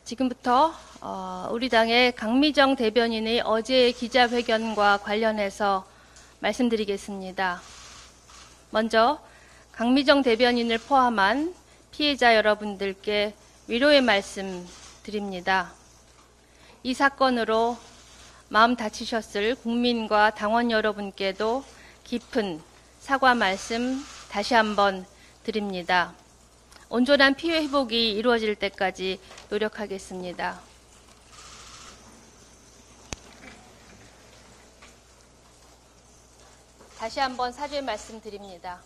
지금부터 우리 당의 강미정 대변인의 어제의 기자회견과 관련해서 말씀드리겠습니다. 먼저 강미정 대변인을 포함한 피해자 여러분들께 위로의 말씀 드립니다. 이 사건으로 마음 다치셨을 국민과 당원 여러분께도 깊은 사과 말씀 다시 한번 드립니다. 온전한 피해 회복이 이루어질 때까지 노력하겠습니다. 다시 한번 사죄 말씀드립니다.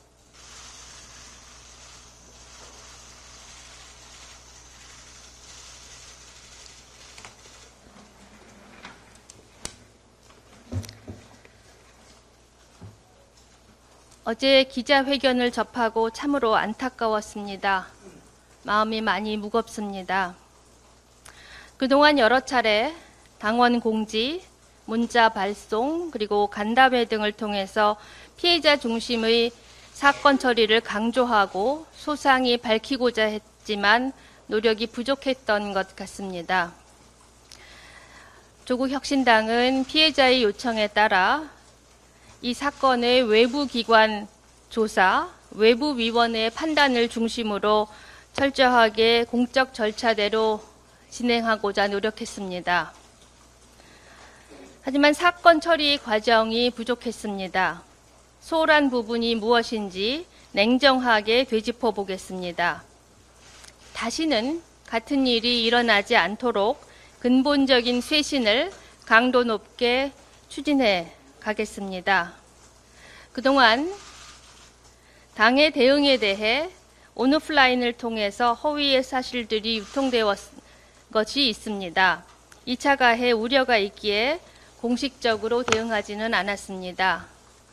어제 기자회견을 접하고 참으로 안타까웠습니다. 마음이 많이 무겁습니다. 그동안 여러 차례 당원 공지, 문자 발송, 그리고 간담회 등을 통해서 피해자 중심의 사건 처리를 강조하고 소상히 밝히고자 했지만 노력이 부족했던 것 같습니다. 조국혁신당은 피해자의 요청에 따라 이 사건의 외부 기관 조사, 외부위원회의 판단을 중심으로 철저하게 공적 절차대로 진행하고자 노력했습니다. 하지만 사건 처리 과정이 부족했습니다. 소홀한 부분이 무엇인지 냉정하게 되짚어 보겠습니다. 다시는 같은 일이 일어나지 않도록 근본적인 쇄신을 강도 높게 추진해 가겠습니다. 그동안 당의 대응에 대해 온오프라인을 통해서 허위의 사실들이 유통되어 것이 있습니다. 2차 가해 우려가 있기에 공식적으로 대응하지는 않았습니다.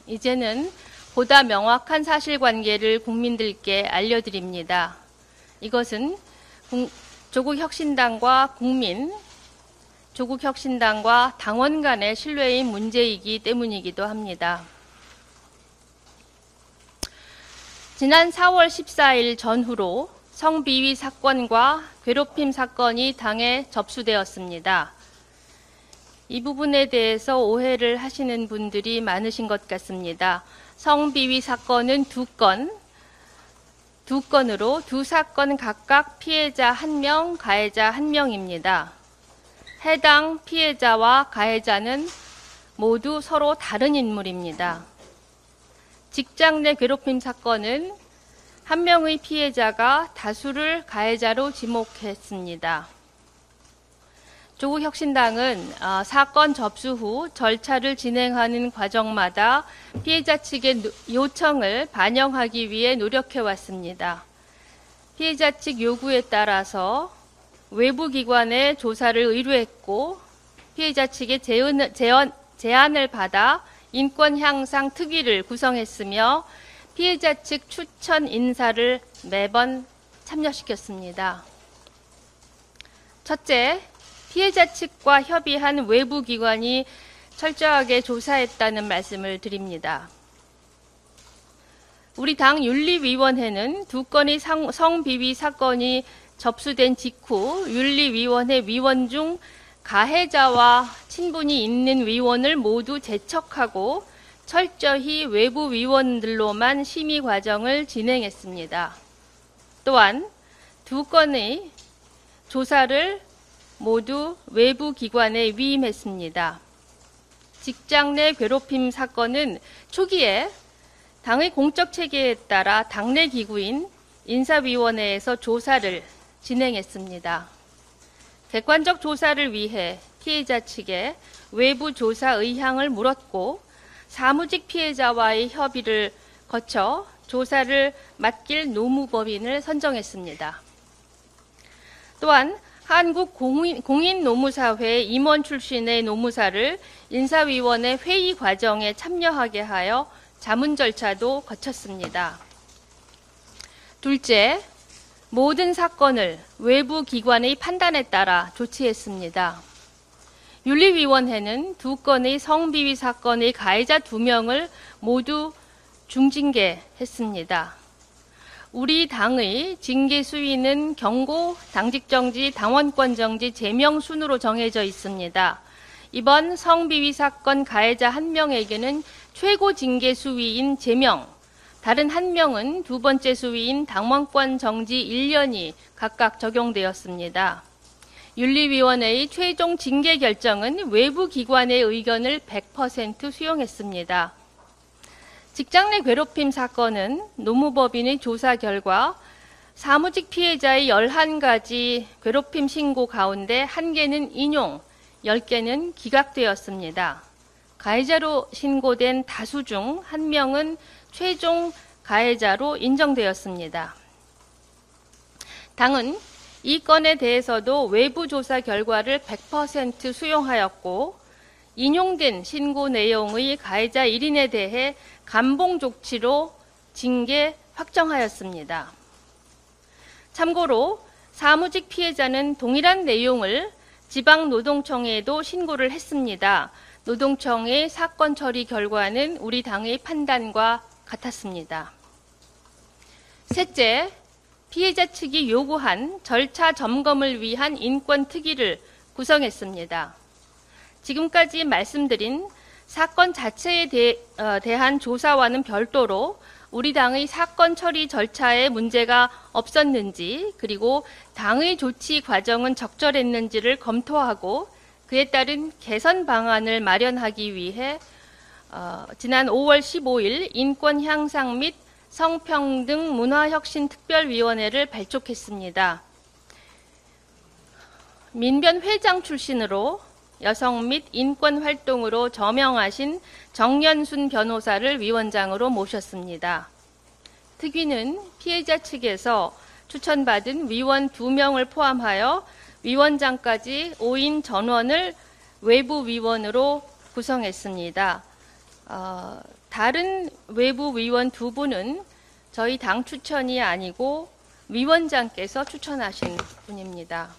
이제는 보다 명확한 사실관계를 국민들께 알려드립니다. 이것은 조국혁신당과 조국혁신당과 당원 간의 신뢰의 문제이기 때문이기도 합니다. 지난 4월 14일 전후로 성비위 사건과 괴롭힘 사건이 당에 접수되었습니다. 이 부분에 대해서 오해를 하시는 분들이 많으신 것 같습니다. 성비위 사건은 두 건으로 두 사건 각각 피해자 1명, 가해자 1명입니다. 해당 피해자와 가해자는 모두 서로 다른 인물입니다. 직장 내 괴롭힘 사건은 한 명의 피해자가 다수를 가해자로 지목했습니다. 조국혁신당은 사건 접수 후 절차를 진행하는 과정마다 피해자 측의 요청을 반영하기 위해 노력해왔습니다. 피해자 측 요구에 따라서 외부 기관에 조사를 의뢰했고 피해자 측의 제안을 받아 인권 향상 특위를 구성했으며 피해자 측 추천 인사를 매번 참여시켰습니다. 첫째, 피해자 측과 협의한 외부 기관이 철저하게 조사했다는 말씀을 드립니다. 우리 당 윤리위원회는 두 건의 성비위 사건이 접수된 직후 윤리위원회 위원 중 가해자와 친분이 있는 위원을 모두 제척하고 철저히 외부 위원들로만 심의 과정을 진행했습니다. 또한 두 건의 조사를 모두 외부 기관에 위임했습니다. 직장 내 괴롭힘 사건은 초기에 당의 공적 체계에 따라 당내 기구인 인사위원회에서 조사를 진행했습니다. 객관적 조사를 위해 피해자 측에 외부 조사 의향을 물었고 사무직 피해자와의 협의를 거쳐 조사를 맡길 노무법인을 선정했습니다. 또한 한국공인노무사회 임원 출신의 노무사를 인사위원회 회의 과정에 참여하게 하여 자문 절차도 거쳤습니다. 둘째, 모든 사건을 외부 기관의 판단에 따라 조치했습니다. 윤리위원회는 두 건의 성비위 사건의 가해자 2명을 모두 중징계했습니다. 우리 당의 징계 수위는 경고, 당직정지, 당원권정지, 제명 순으로 정해져 있습니다. 이번 성비위 사건 가해자 1명에게는 최고 징계 수위인 제명, 다른 1명은 두 번째 수위인 당원권 정지 1년이 각각 적용되었습니다. 윤리위원회의 최종 징계 결정은 외부 기관의 의견을 100% 수용했습니다. 직장 내 괴롭힘 사건은 노무법인의 조사 결과 사무직 피해자의 11가지 괴롭힘 신고 가운데 1개는 인용, 10개는 기각되었습니다. 가해자로 신고된 다수 중 1명은 최종 가해자로 인정되었습니다. 당은 이 건에 대해서도 외부 조사 결과를 100% 수용하였고 인용된 신고 내용의 가해자 1인에 대해 감봉 조치로 징계 확정하였습니다. 참고로 사무직 피해자는 동일한 내용을 지방노동청에도 신고를 했습니다. 노동청의 사건 처리 결과는 우리 당의 판단과 같았습니다. 셋째, 피해자 측이 요구한 절차 점검을 위한 인권특위를 구성했습니다. 지금까지 말씀드린 사건 자체에 대한 조사와는 별도로 우리 당의 사건 처리 절차에 문제가 없었는지, 그리고 당의 조치 과정은 적절했는지를 검토하고 그에 따른 개선 방안을 마련하기 위해 지난 5월 15일 인권 향상 및 성평등 문화혁신특별위원회를 발족했습니다. 민변 회장 출신으로 여성 및 인권 활동으로 저명하신 정연순 변호사를 위원장으로 모셨습니다. 특위는 피해자 측에서 추천받은 위원 2명을 포함하여 위원장까지 5인 전원을 외부 위원으로 구성했습니다. 다른 외부 위원 2분은 저희 당 추천이 아니고 위원장께서 추천하신 분입니다.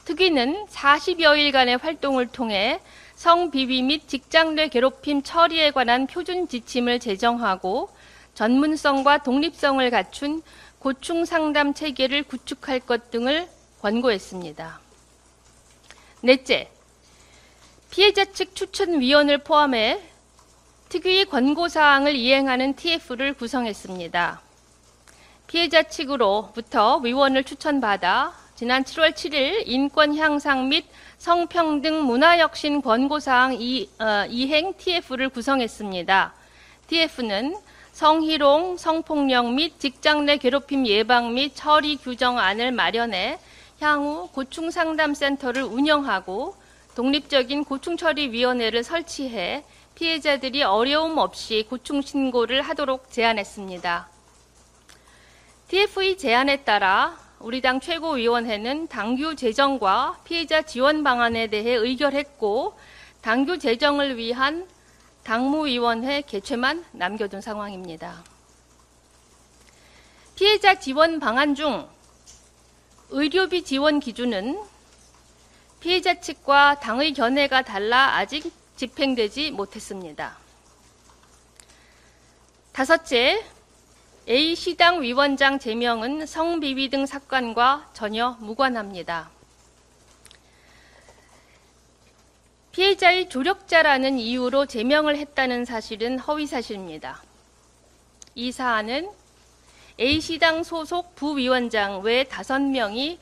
특위는 40여일간의 활동을 통해 성비위 및 직장 내 괴롭힘 처리에 관한 표준 지침을 제정하고 전문성과 독립성을 갖춘 고충 상담 체계를 구축할 것 등을 권고했습니다. 넷째, 피해자 측 추천위원을 포함해 특위의 권고사항을 이행하는 TF를 구성했습니다. 피해자 측으로부터 위원을 추천받아 지난 7월 7일 인권 향상 및 성평등 문화혁신 권고사항 이행 TF를 구성했습니다. TF는 성희롱, 성폭력 및 직장 내 괴롭힘 예방 및 처리 규정안을 마련해 향후 고충상담센터를 운영하고 독립적인 고충처리위원회를 설치해 피해자들이 어려움 없이 고충 신고를 하도록 제안했습니다. TF의 제안에 따라 우리 당 최고위원회는 당규 제정과 피해자 지원 방안에 대해 의결했고 당규 제정을 위한 당무위원회 개최만 남겨둔 상황입니다. 피해자 지원 방안 중 의료비 지원 기준은 피해자 측과 당의 견해가 달라 아직 집행되지 못했습니다. 다섯째, A시당 위원장 제명은 성비위 등 사건과 전혀 무관합니다. 피해자의 조력자라는 이유로 제명을 했다는 사실은 허위사실입니다. 이 사안은 A시당 소속 부위원장 외 5명이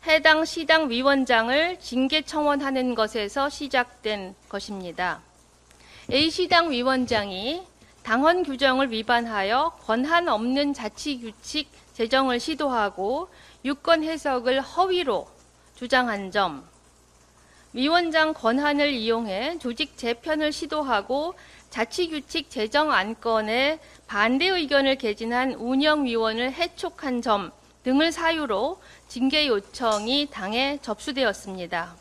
해당 시당 위원장을 징계 청원하는 것에서 시작된 것입니다. A시당 위원장이 당헌 규정을 위반하여 권한 없는 자치규칙 제정을 시도하고 유권 해석을 허위로 주장한 점, 위원장 권한을 이용해 조직 재편을 시도하고 자치규칙 제정 안건에 반대 의견을 개진한 운영위원을 해촉한 점 등을 사유로 징계 요청이 당에 접수되었습니다.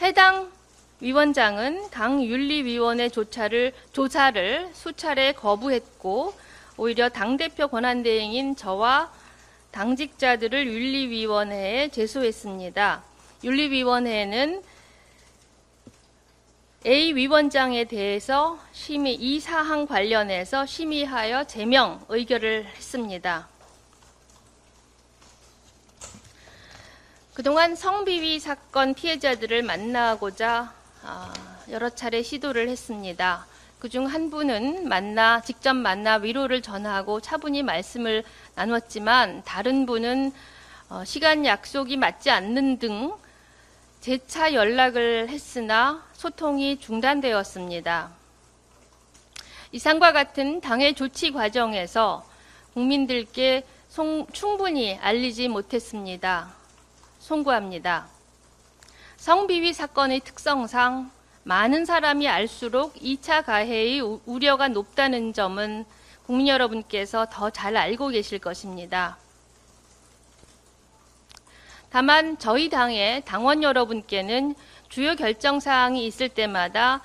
해당 위원장은 당 윤리위원회 조사를 수차례 거부했고 오히려 당대표 권한대행인 저와 당직자들을 윤리위원회에 제소했습니다. 윤리위원회는 A 위원장에 대해서 이 사항 관련해서 심의하여 제명 의결을 했습니다. 그동안 성비위 사건 피해자들을 만나고자 여러 차례 시도를 했습니다. 그중 한 분은 직접 만나 위로를 전하고 차분히 말씀을 나눴지만, 다른 분은 시간 약속이 맞지 않는 등 재차 연락을 했으나 소통이 중단되었습니다. 이상과 같은 당의 조치 과정에서 국민들께 충분히 알리지 못했습니다. 송구합니다. 성비위 사건의 특성상 많은 사람이 알수록 2차 가해의 우려가 높다는 점은 국민 여러분께서 더 잘 알고 계실 것입니다. 다만 저희 당의 당원 여러분께는 주요 결정 사항이 있을 때마다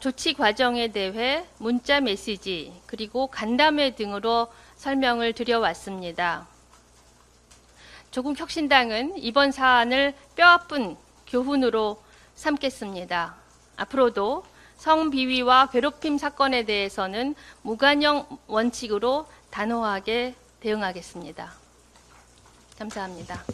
조치 과정에 대해 문자 메시지 그리고 간담회 등으로 설명을 드려왔습니다. 조국혁신당은 이번 사안을 뼈아픈 교훈으로 삼겠습니다. 앞으로도 성비위와 괴롭힘 사건에 대해서는 무관용 원칙으로 단호하게 대응하겠습니다. 감사합니다.